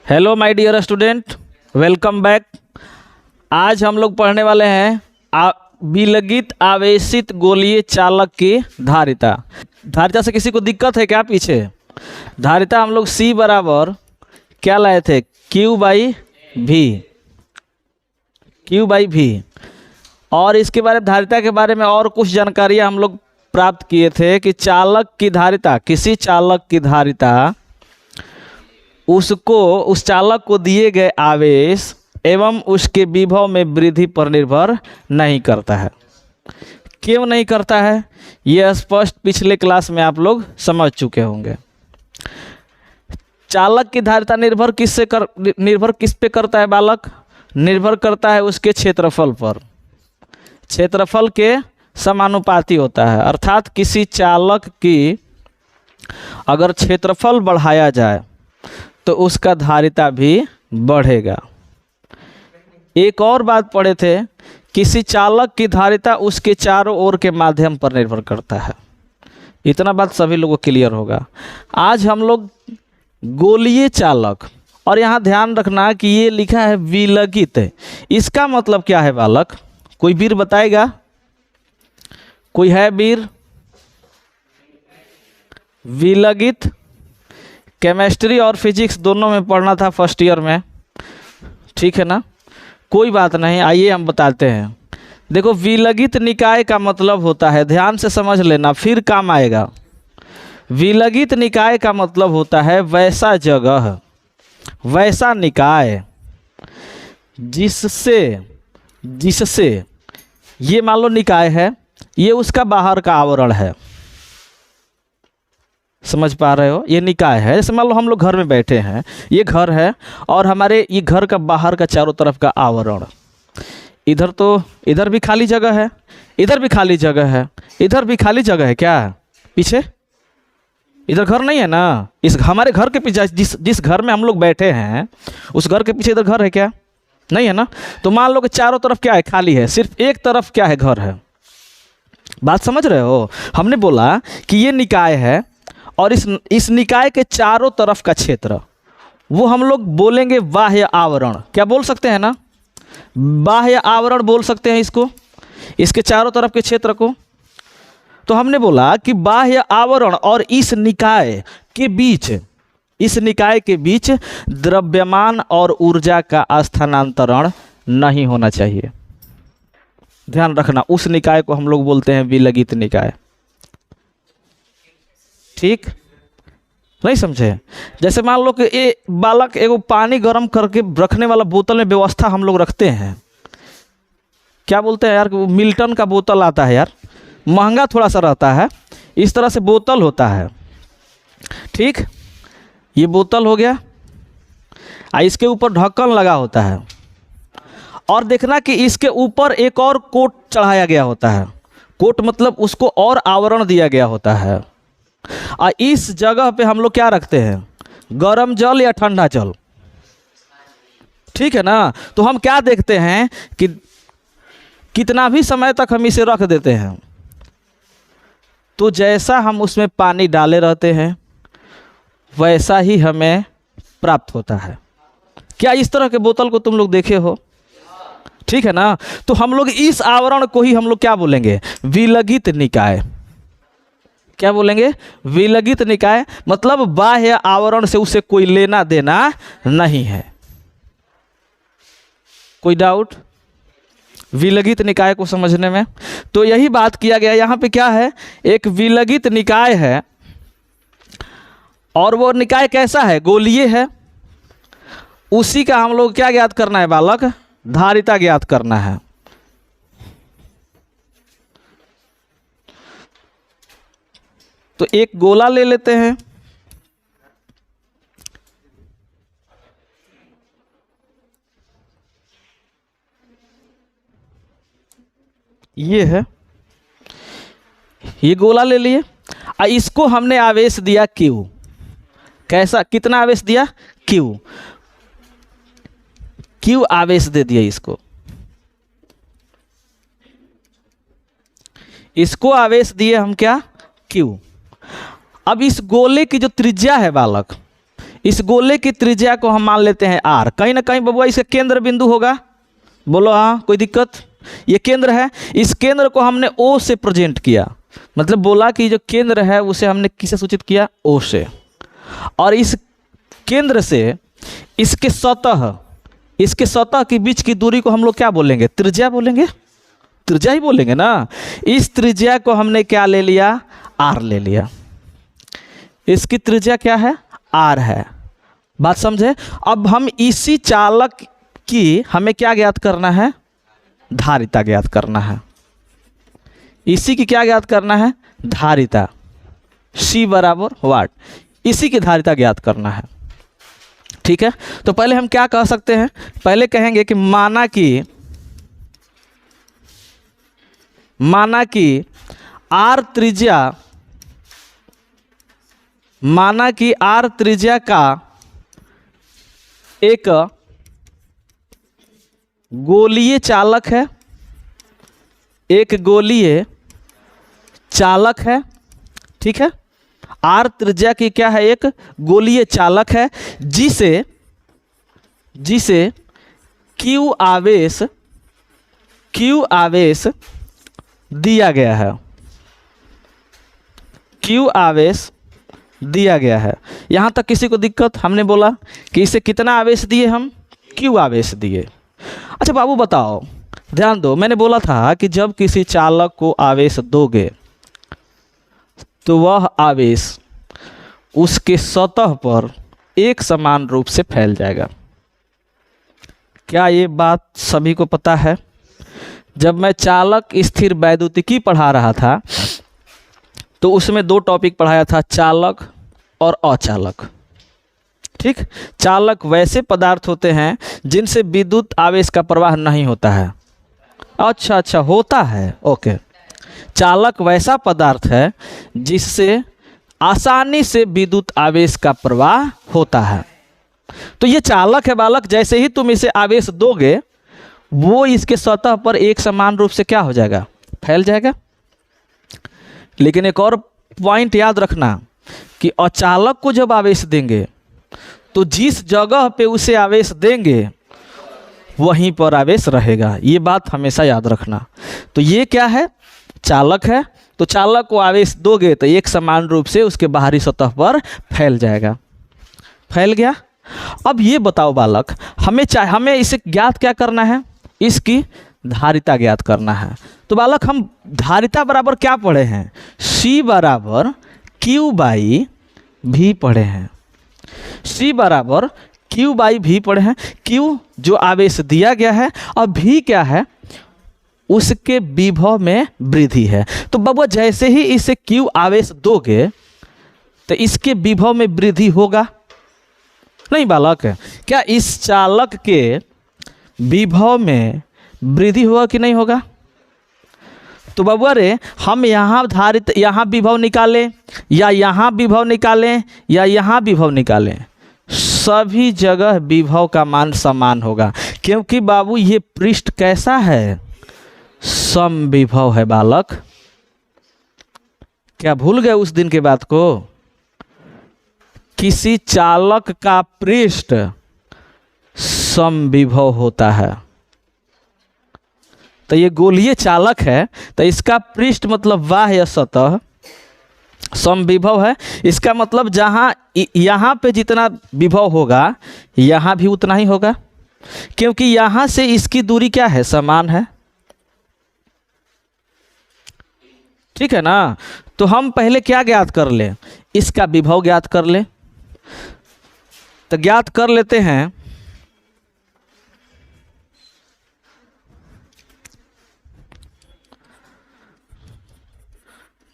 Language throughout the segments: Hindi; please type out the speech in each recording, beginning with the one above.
Hello my dear student, welcome back. आज हम लोग पढ़ने वाले हैं विलगित आवेशित गोलीय चालक की धारिता। धारिता से किसी को दिक्कत है क्या? पीछे धारिता हम लोग C बराबर क्या लाए थे? Q बाई भी। और इसके बारे में, धारिता के बारे में और कुछ जानकारियाँ हम लोग प्राप्त किए थे कि चालक की धारिता, किसी चालक की धारिता उस चालक को दिए गए आवेश एवं उसके विभव में वृद्धि पर निर्भर नहीं करता है। क्यों नहीं करता है? यह स्पष्ट पिछले क्लास में आप लोग समझ चुके होंगे। चालक की धारिता निर्भर किस पे करता है बालक? निर्भर करता है उसके क्षेत्रफल पर। क्षेत्रफल के समानुपाती होता है, अर्थात किसी चालक की अगर क्षेत्रफल बढ़ाया जाए तो उसका धारिता भी बढ़ेगा। एक और बात पढ़े थे, किसी चालक की धारिता उसके चारों ओर के माध्यम पर निर्भर करता है। इतना बात सभी लोगों को क्लियर होगा। आज हम लोग गोलीय चालक, और यहाँ ध्यान रखना कि ये लिखा है विलगित, इसका मतलब क्या है बालक? कोई वीर बताएगा? कोई है वीर? विलगित केमिस्ट्री और फिजिक्स दोनों में पढ़ना था फर्स्ट ईयर में, ठीक है ना? कोई बात नहीं, आइए हम बताते हैं। देखो, विलगित निकाय का मतलब होता है, ध्यान से समझ लेना फिर काम आएगा। विलगित निकाय का मतलब होता है वैसा जगह, वैसा निकाय जिससे ये मान लो निकाय है, ये उसका बाहर का आवरण है। समझ पा रहे हो? ये निकाय है। जैसे मान लो हम लोग घर में बैठे हैं, ये घर है और हमारे ये घर का बाहर का चारों तरफ का आवरण, इधर भी खाली जगह है, इधर भी खाली जगह है, इधर भी खाली जगह है। क्या पीछे इधर घर नहीं है ना? इस हमारे घर के पीछे जिस घर में हम लोग बैठे हैं उस घर के पीछे इधर घर है क्या? नहीं है ना? तो मान लो कि चारों तरफ क्या है? खाली है, सिर्फ एक तरफ क्या है? घर है। बात समझ रहे हो? हमने बोला कि ये निकाय है और इस निकाय के चारों तरफ का क्षेत्र, वो हम लोग बोलेंगे बाह्य आवरण। क्या बोल सकते हैं ना? बाह्य आवरण बोल सकते हैं इसको, इसके चारों तरफ के क्षेत्र को। तो हमने बोला कि बाह्य आवरण और इस निकाय के बीच द्रव्यमान और ऊर्जा का स्थानांतरण नहीं होना चाहिए। ध्यान रखना, उस निकाय को हम लोग बोलते हैं विलगित निकाय। ठीक नहीं समझे? जैसे मान लो कि ये बालक एगो पानी गर्म करके रखने वाला बोतल में व्यवस्था हम लोग रखते हैं। क्या बोलते हैं यार? मिल्टन का बोतल आता है यार, महंगा थोड़ा सा रहता है, इस तरह से बोतल होता है। ठीक, ये बोतल हो गया, इसके ऊपर ढक्कन लगा होता है, और देखना कि इसके ऊपर एक और कोट चढ़ाया गया होता है। कोट मतलब उसको और आवरण दिया गया होता है। इस जगह पे हम लोग क्या रखते हैं? गर्म जल या ठंडा जल, ठीक है ना? तो हम क्या देखते हैं कि कितना भी समय तक हम इसे रख देते हैं, तो जैसा हम उसमें पानी डाले रहते हैं वैसा ही हमें प्राप्त होता है। क्या इस तरह के बोतल को तुम लोग देखे हो? ठीक है ना? तो हम लोग इस आवरण को ही हम लोग क्या बोलेंगे? विलगित निकाय। क्या बोलेंगे? विलगित निकाय। मतलब बाह्य आवरण से उसे कोई लेना देना नहीं है। कोई डाउट विलगित निकाय को समझने में? तो यही बात किया गया। यहां पे क्या है? एक विलगित निकाय है, और वो निकाय कैसा है? गोलीय है। उसी का हम लोग क्या ज्ञात करना है बालक? धारिता ज्ञात करना है। तो एक गोला ले लेते हैं, ये है, ये गोला ले लिए, इसको हमने आवेश दिया Q। कैसा? कितना आवेश दिया? Q आवेश दे दिया इसको आवेश दिए हम क्या? Q। अब इस गोले की जो त्रिज्या है बालक, इस गोले की त्रिज्या को हम मान लेते हैं r। कहीं ना कहीं बबुआ इसका केंद्र बिंदु होगा, बोलो हाँ, कोई दिक्कत? ये केंद्र है, इस केंद्र को हमने O से प्रेजेंट किया, मतलब बोला कि जो केंद्र है उसे हमने किसे सूचित किया? O से। और इस केंद्र से इसके सतह के बीच की दूरी को हम लोग क्या बोलेंगे? त्रिज्या बोलेंगे, त्रिज्या ही बोलेंगे ना। इस त्रिज्या को हमने क्या ले लिया? r ले लिया। इसकी त्रिज्या क्या है? r है। बात समझे? अब हम इसी चालक की हमें क्या ज्ञात करना है? धारिता ज्ञात करना है। इसी की क्या ज्ञात करना है? धारिता। C बराबर वाट, इसी की धारिता ज्ञात करना है। ठीक है, तो पहले हम क्या कह सकते हैं? पहले कहेंगे कि माना कि R त्रिज्या का एक गोलीय चालक है, एक गोलीय चालक है। ठीक है, R त्रिज्या की क्या है? एक गोलीय चालक है, जिसे Q आवेश दिया गया है। Q आवेश दिया गया है। यहाँ तक किसी को दिक्कत? हमने बोला कि इसे कितना आवेश दिए हम? Q आवेश दिए। अच्छा बाबू बताओ, ध्यान दो, मैंने बोला था कि जब किसी चालक को आवेश दोगे तो वह आवेश उसके सतह पर एक समान रूप से फैल जाएगा। क्या ये बात सभी को पता है? जब मैं चालक स्थिर वैद्युतिकी पढ़ा रहा था तो उसमें 2 टॉपिक पढ़ाया था, चालक और अचालक। ठीक, चालक वैसे पदार्थ होते हैं जिनसे विद्युत आवेश का प्रवाह नहीं होता है। अच्छा होता है, ओके। चालक वैसा पदार्थ है जिससे आसानी से विद्युत आवेश का प्रवाह होता है। तो ये चालक है बालक, जैसे ही तुम इसे आवेश दोगे वो इसके सतह पर एक समान रूप से क्या हो जाएगा? फैल जाएगा। लेकिन एक और पॉइंट याद रखना कि अचालक को जब आवेश देंगे तो जिस जगह पे उसे आवेश देंगे वहीं पर आवेश रहेगा। ये बात हमेशा याद रखना। तो ये क्या है? चालक है, तो चालक को आवेश दोगे तो एक समान रूप से उसके बाहरी सतह पर फैल जाएगा। फैल गया। अब ये बताओ बालक, हमें इसे ज्ञात क्या करना है? इसकी धारिता ज्ञात करना है। तो बालक हम धारिता बराबर क्या पढ़े हैं? C बराबर Q/V पढ़े हैं। C बराबर Q/V पढ़े हैं। Q जो आवेश दिया गया है, और V क्या है? उसके विभव में वृद्धि है। तो बाबा जैसे ही इसे Q आवेश दोगे तो इसके विभव में वृद्धि होगा नहीं बालक? क्या इस चालक के विभव में वृद्धि होगा कि नहीं होगा? तो बबुआ रे, हम यहाँ विभव निकालें या यहाँ विभव निकालें या यहाँ विभव निकालें, सभी जगह विभव का मान समान होगा, क्योंकि बाबू ये पृष्ठ कैसा है? समविभव है बालक। क्या भूल गए उस दिन के बात को? किसी चालक का पृष्ठ समविभव होता है। तो ये गोलीय चालक है, तो इसका पृष्ठ मतलब बाह्य सतह समविभव है। इसका मतलब जहाँ यहाँ पे जितना विभव होगा यहाँ भी उतना ही होगा, क्योंकि यहाँ से इसकी दूरी क्या है? समान है। ठीक है ना? तो हम पहले क्या ज्ञात कर लें? इसका विभव ज्ञात कर लें। तो ज्ञात कर लेते हैं,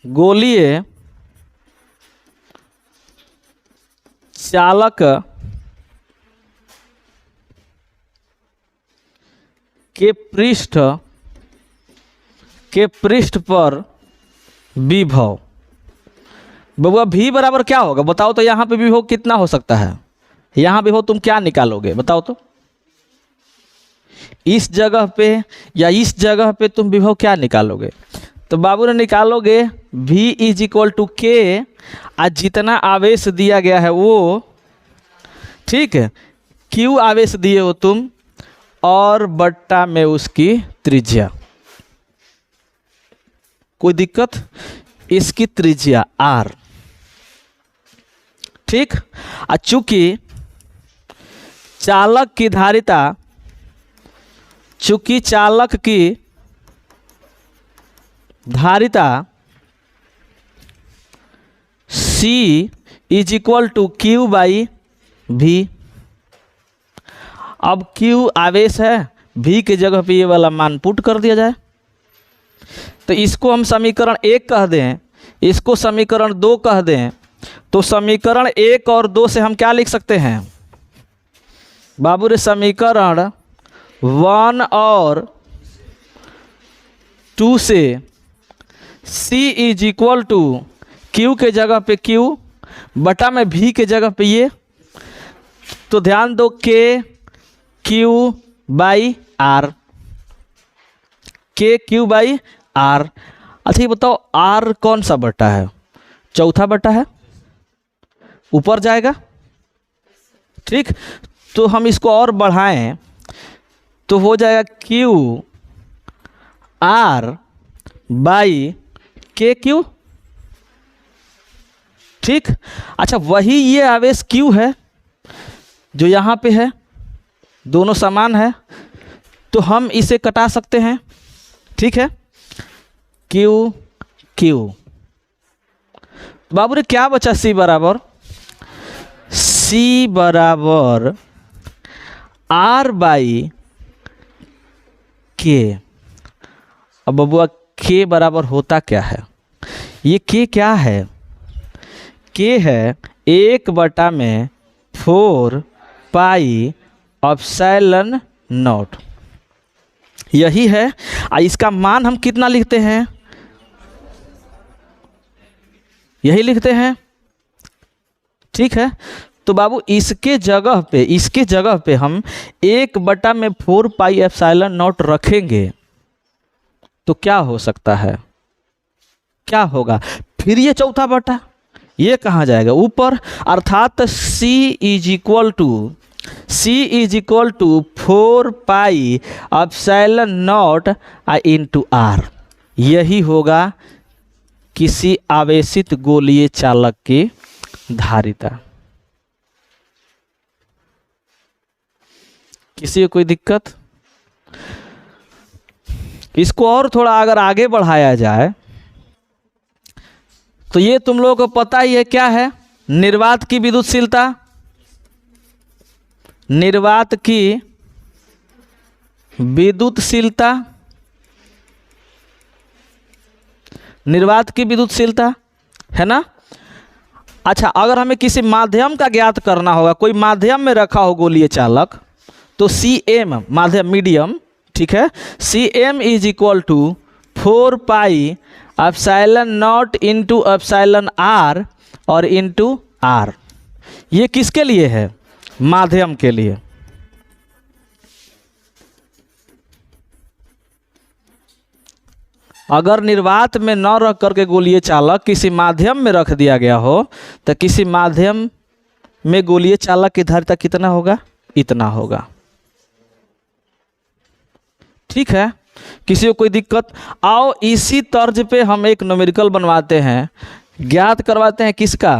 गोलीय चालक के पृष्ठ पर विभव। बबुआ V बराबर क्या होगा बताओ तो? यहाँ पे विभव कितना हो सकता है? यहाँ विभव तुम क्या निकालोगे बताओ तो? इस जगह पे या इस जगह पे तुम विभव क्या निकालोगे? तो बाबू ने निकालोगे V = K, आज जितना आवेश दिया गया है वो ठीक है, Q आवेश दिए हो तुम और बट्टा में उसकी त्रिज्या, कोई दिक्कत, इसकी त्रिज्या R। ठीक, चूंकि चालक की धारिता, चूंकि चालक की धारिता C is equal to Q by V। अब Q आवेश है, V के जगह पे ये वाला मान पुट कर दिया जाए, तो इसको हम समीकरण 1 कह दें, इसको समीकरण 2 कह दें, तो समीकरण 1 और 2 से हम क्या लिख सकते हैं बाबू रे? समीकरण 1 और 2 से C is equal to Q के जगह पे Q बटा में V के जगह पे ये, तो ध्यान दो K Q by R, K Q by R। अच्छा ये बताओ R कौन सा बटा है? चौथा बटा है, ऊपर जाएगा। ठीक, तो हम इसको और बढ़ाएं तो हो जाएगा Q R by K Q। ठीक, अच्छा वही ये आवेश Q है जो यहाँ पे है, दोनों समान है, तो हम इसे कटा सकते हैं। ठीक है, Q Q, बाबू रे क्या बचा? C बराबर, C बराबर R बाई K। अब बबुआ K बराबर होता क्या है? ये K क्या है? K है 1 में 4 पाई एप्सिलॉन नॉट, यही है। इसका मान हम कितना लिखते हैं? यही लिखते हैं। ठीक है, तो बाबू इसके जगह पे हम 1 में 4 पाई एप्सिलॉन नॉट रखेंगे तो क्या हो सकता है? क्या होगा? फिर ये चौथा बटा ये कहाँ जाएगा? ऊपर, अर्थात C is equal to 4 pi epsilon naught into R। यही होगा किसी आवेशित गोलीय चालक की धारिता। किसी को कोई दिक्कत? इसको और थोड़ा अगर आगे बढ़ाया जाए तो ये तुम लोगों को पता ही है क्या है? निर्वात की विद्युतशीलता, निर्वात की विद्युतशीलता, निर्वात की विद्युतशीलता है ना। अच्छा, अगर हमें किसी माध्यम का ज्ञात करना होगा, कोई माध्यम में रखा हो गोलीय चालक, तो Cm माध्यम मीडियम, ठीक है, Cm is equal to 4 pi epsilon naught into epsilon R और इंटू R। ये किसके लिए है? माध्यम के लिए। अगर निर्वात में न रख करके गोलीय चालक किसी माध्यम में रख दिया गया हो तो किसी माध्यम में गोलीय चालक की धारिता कितना होगा? इतना होगा। ठीक है, किसी को कोई दिक्कत? आओ इसी तर्ज पे हम एक न्यूमेरिकल बनवाते हैं, ज्ञात करवाते हैं किसका?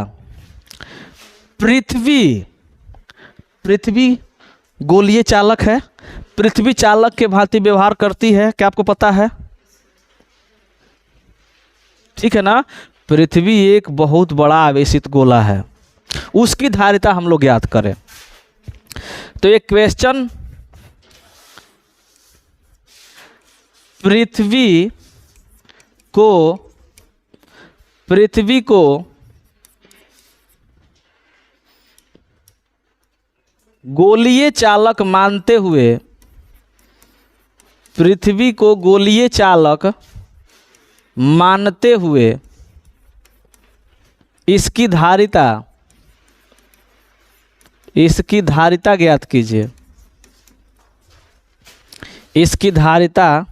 पृथ्वी गोलीय चालक है, पृथ्वी चालक के भांति व्यवहार करती है, क्या आपको पता है? ठीक है ना, पृथ्वी एक बहुत बड़ा आवेशित गोला है, उसकी धारिता हम लोग ज्ञात करें। तो एक क्वेश्चन, पृथ्वी को गोलीय चालक मानते हुए, पृथ्वी को गोलीय चालक मानते हुए इसकी धारिता ज्ञात कीजिए। इसकी धारिता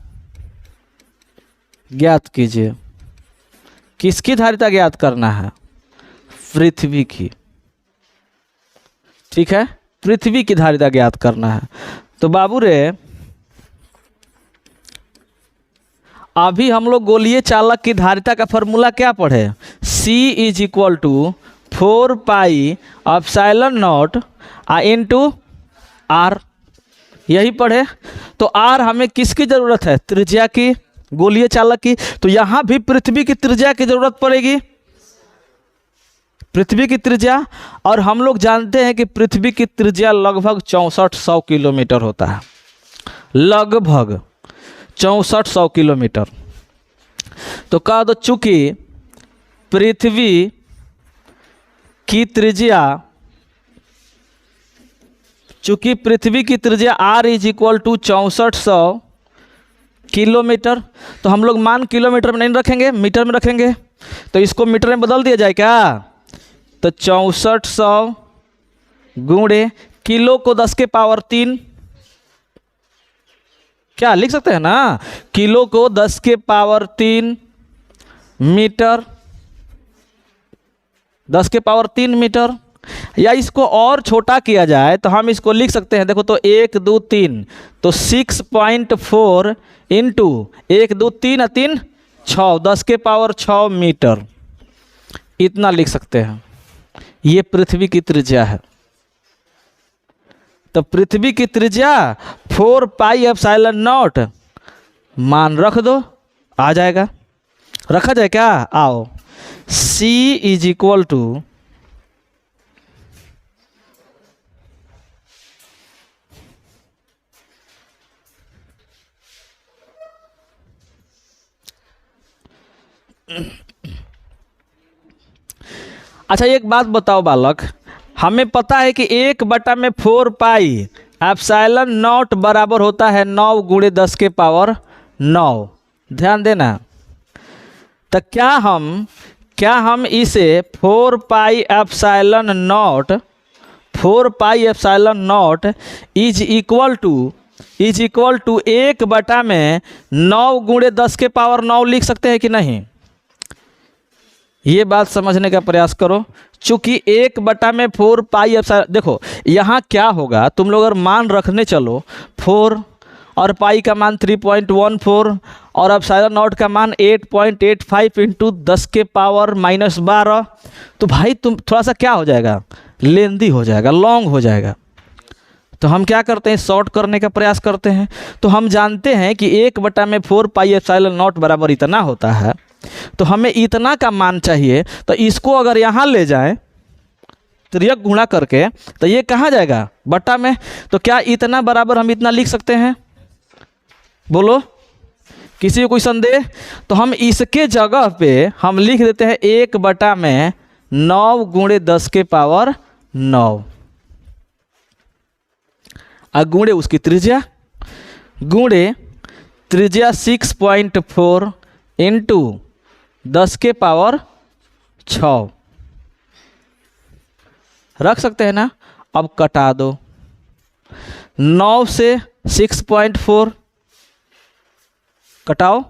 ज्ञात कीजिए। किसकी धारिता ज्ञात करना है? पृथ्वी की। ठीक है, पृथ्वी की धारिता ज्ञात करना है। तो बाबू रे अभी हम लोग गोलीय चालक की धारिता का फॉर्मूला क्या पढ़े, C is equal to 4 pi epsilon naught into R, यही पढ़े। तो R हमें किसकी ज़रूरत है, त्रिज्या की, गोलीय चालक की। तो यहाँ भी पृथ्वी की त्रिज्या की जरूरत पड़ेगी, पृथ्वी की त्रिज्या। और हम लोग जानते हैं कि पृथ्वी की त्रिज्या लगभग 6400 किलोमीटर होता है, लगभग 6400 किलोमीटर। तो कह दो चूंकि पृथ्वी की त्रिज्या, चूंकि पृथ्वी की त्रिज्या R is equal to 6400 kilometre, तो हम लोग मान किलोमीटर में नहीं रखेंगे, मीटर में रखेंगे। तो इसको मीटर में बदल दिया जाए क्या, तो 6400 गुणे किलो को 10 के पावर 3, क्या लिख सकते हैं ना, किलो को 10 के पावर 3 मीटर, 10 के पावर 3 मीटर। या इसको और छोटा किया जाए तो हम इसको लिख सकते हैं, देखो तो 1 2 3, तो 6.4 इंटू 1 2 3 3 6, 10 के पावर 6 मीटर, इतना लिख सकते हैं। ये पृथ्वी की त्रिज्या है। तो पृथ्वी की त्रिज्या 4 पाई एप्सिलॉन नॉट, मान रख दो, आ जाएगा। रखा जाए क्या, आओ, C इज इक्वल टू अच्छा एक बात बताओ बालक, हमें पता है कि 1/4 पाई एप्सिलॉन नॉट बराबर होता है 9 गुणे 10 के पावर 9, ध्यान देना। तो क्या हम इसे 4 pi epsilon naught, 4 pi epsilon naught is equal to 1/9 गुणे 10 के पावर 9 लिख सकते हैं कि नहीं, ये बात समझने का प्रयास करो। चूंकि 1/4 पाई एप्सिलॉन, देखो यहाँ क्या होगा, तुम लोग अगर मान रखने चलो 4 और पाई का मान 3.14 और एप्सिलॉन नॉट का मान 8.85 इंटू 10 के पावर -12, तो भाई तुम थोड़ा सा क्या हो जाएगा, लेंदी हो जाएगा, लॉन्ग हो जाएगा। तो हम क्या करते हैं, शॉर्ट करने का प्रयास करते हैं। तो हम जानते हैं कि 1/4 पाई एप्सिलॉन नॉट बराबर इतना होता है, तो हमें इतना का मान चाहिए। तो इसको अगर यहाँ ले जाएं त्रियक गुणा करके, तो ये कहाँ जाएगा, बटा में। तो क्या इतना बराबर हम इतना लिख सकते हैं, बोलो, किसी को कोई संदेह। तो हम इसके जगह पे हम लिख देते हैं 1/9 गुणे 10 के पावर 9 गुणे उसकी त्रिज्या, गुणे त्रिज्या 6.4 इंटू 10 के पावर 6, रख सकते हैं ना। अब कटा दो, 9 से 6.4 कटाओ,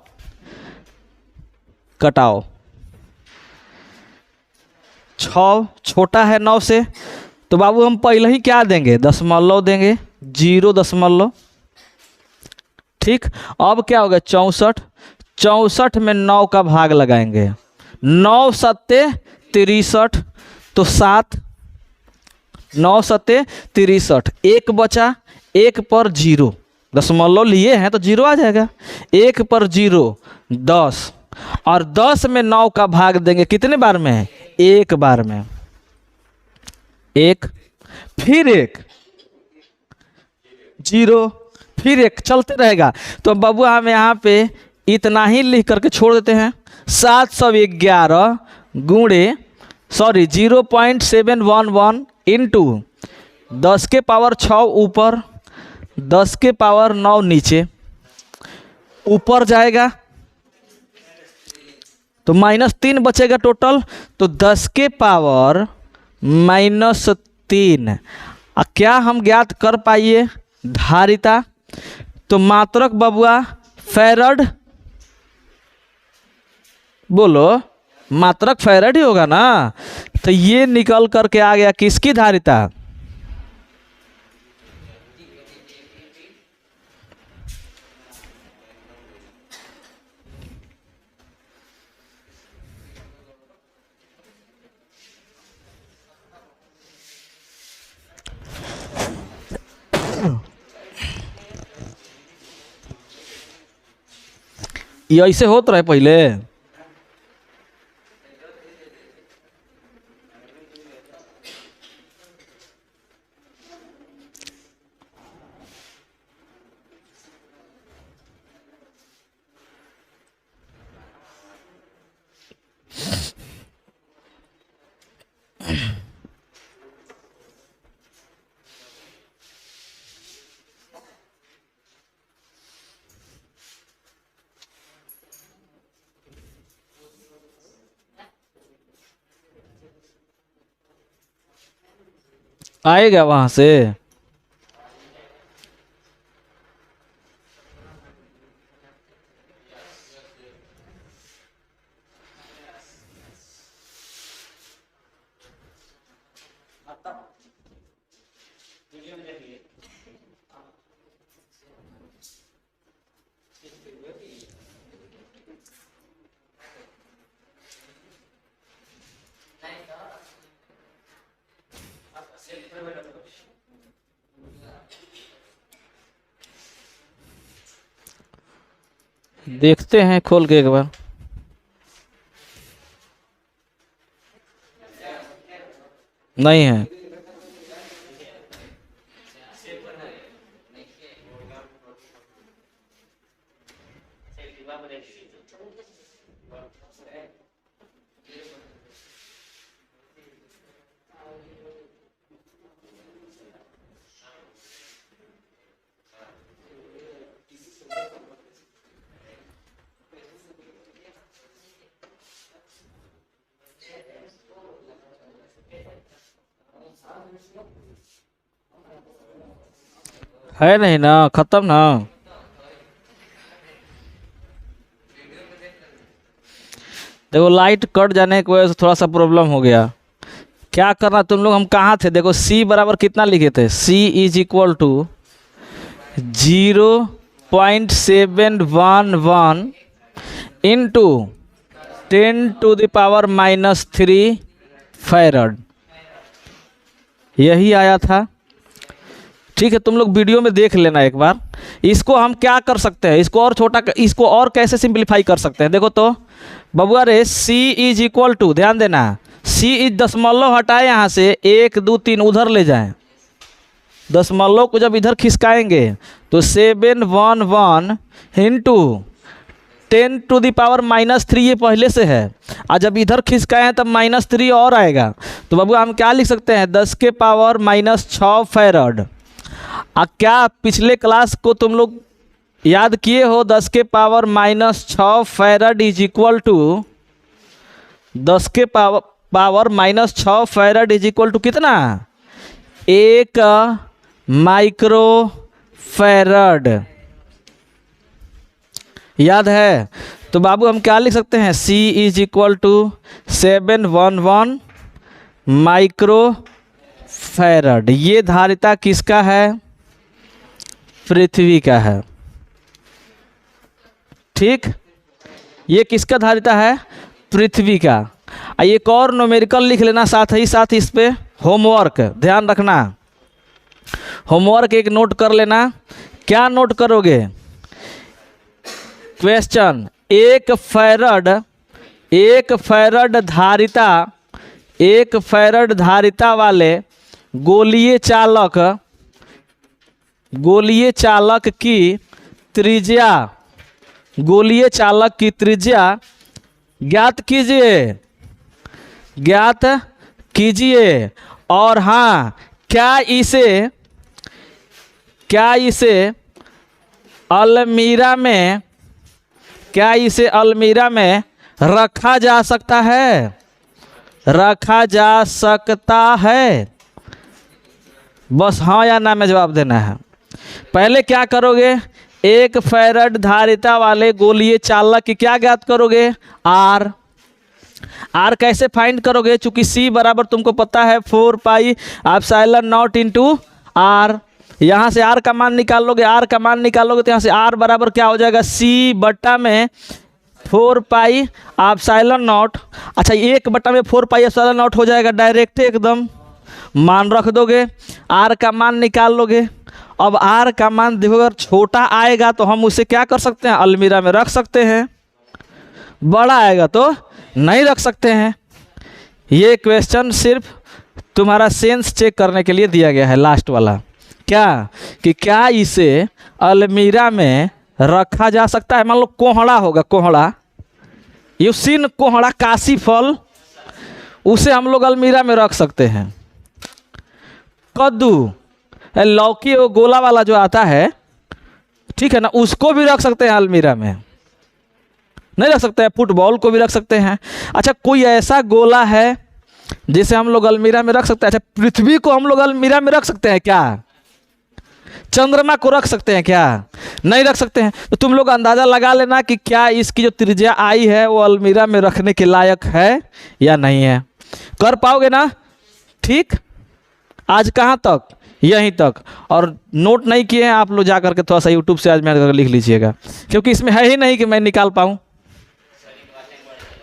6 छोटा है 9 से, तो बाबू हम पहले ही क्या देंगे, दशमलव देंगे, 0.0। ठीक, अब क्या होगा, 64 में 9 का भाग लगाएंगे, 9 सत्ते 63, तो 7, 9 सत्ते 63, 1 बचा, 1 पर 0, दशमलव लिए हैं तो 0 आ जाएगा, 1 पर 0 10, और 10 में 9 का भाग देंगे कितने बार में, 1 बार में, 1 फिर 1 0 फिर 1 चलते रहेगा। तो बाबू हम यहाँ पे इतना ही लिख करके छोड़ देते हैं, 711 गुणे 0.711 इंटू 10 के पावर 6 ऊपर, 10 के पावर 9 नीचे, ऊपर जाएगा तो -3 बचेगा टोटल, तो 10 के पावर -3। क्या हम ज्ञात कर पाइए धारिता, तो मात्रक बबुआ फैरड, बोलो मात्रक फैरड ही होगा ना। तो ये निकल करके आ गया किसकी धारिता, ये ऐसे होत रहे पहले। आएगा वहां से। देखते हैं खोल के एक बार। नहीं है। है नहीं ना, खत्म ना। देखो लाइट कट जाने की वजह से थोड़ा सा प्रॉब्लम हो गया। क्या करना तुम लोग, हम कहाँ थे? देखो C बराबर कितना लिखे थे? C is equal to 0.711 into 10⁻³ farad, यही आया था। ठीक है, तुम लोग वीडियो में देख लेना एक बार। इसको हम क्या कर सकते हैं, इसको और छोटा, इसको और कैसे सिंप्लीफाई कर सकते हैं? देखो तो बबुआ रे, C इज इक्वल टू, ध्यान देना, C इज दशमलव हटाए यहाँ से 1 2 3 उधर ले जाएं। दशमलव को जब इधर खिसकाएंगे तो 711 इंटू 10⁻³ ये पहले से है, और जब इधर खिसकाए हैं तब -3 और आएगा। तो बबुआ हम क्या लिख सकते हैं? 10⁻⁻6 फैरड। क्या पिछले क्लास को तुम लोग याद किए हो? 10⁻⁻6 farad is equal to 10⁻⁻6 farad is equal to कितना? 1 माइक्रो फैरड। याद है? तो बाबू हम क्या लिख सकते हैं? C is equal to 711 micro farad. ये धारिता किसका है? पृथ्वी का है। ठीक, ये किसका धारिता है? पृथ्वी का। एक और न्यूमेरिकल लिख लेना साथ ही साथ इस पे, होमवर्क ध्यान रखना। होमवर्क एक नोट कर लेना। क्या नोट करोगे? क्वेश्चन, एक फैरड धारिता वाले गोलीय चालक की त्रिज्या ज्ञात कीजिए। और हाँ, क्या इसे अलमीरा में रखा जा सकता है? बस हाँ या ना में जवाब देना है। पहले क्या करोगे? एक फैरड धारिता वाले गोलीय चालक की क्या ज्ञात करोगे? आर कैसे फाइंड करोगे? चूंकि C बराबर तुमको पता है 4πε0 इंटू आर। यहाँ से R का मान निकालोगे, तो यहाँ से R बराबर क्या हो जाएगा? C बट्टा में 4πε0। अच्छा, 1 बट्टा में 4πε0 हो जाएगा डायरेक्ट, एकदम मान रख दोगे, R का मान निकाल लोगे। अब R का मान देखो, अगर छोटा आएगा तो हम उसे क्या कर सकते हैं? अलमीरा में रख सकते हैं। बड़ा आएगा तो नहीं रख सकते हैं। ये क्वेश्चन सिर्फ तुम्हारा सेंस चेक करने के लिए दिया गया है, लास्ट वाला। क्या कि क्या इसे अलमीरा में रखा जा सकता है? मान लो कोहड़ा होगा, कोहड़ा, यू सीन कोहड़ा, काशी फल, उसे हम लोग अलमीरा में रख सकते हैं। कद्दू, लौकी, वो गोला वाला जो आता है, ठीक है ना, उसको भी रख सकते हैं अलमीरा में, नहीं रख सकते हैं? फुटबॉल को भी रख सकते हैं। अच्छा, कोई ऐसा गोला है जिसे हम लोग अलमीरा में रख सकते हैं? अच्छा, पृथ्वी को हम लोग अलमीरा में रख सकते हैं क्या? चंद्रमा को रख सकते हैं क्या? नहीं रख सकते हैं। तो तुम लोग अंदाज़ा लगा लेना कि क्या इसकी जो त्रिज्या आई है वो अलमीरा में रखने के लायक है या नहीं है। कर पाओगे ना? ठीक, आज कहाँ तक? यहीं तक। और नोट नहीं किए हैं आप लोग, जा करके थोड़ा सा यूट्यूब से आज मैं लिख लीजिएगा, क्योंकि इसमें है ही नहीं कि मैं निकाल पाऊँ।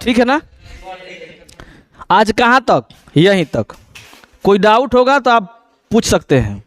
ठीक है ना? आज कहाँ तक? यहीं तक। कोई डाउट होगा तो आप पूछ सकते हैं।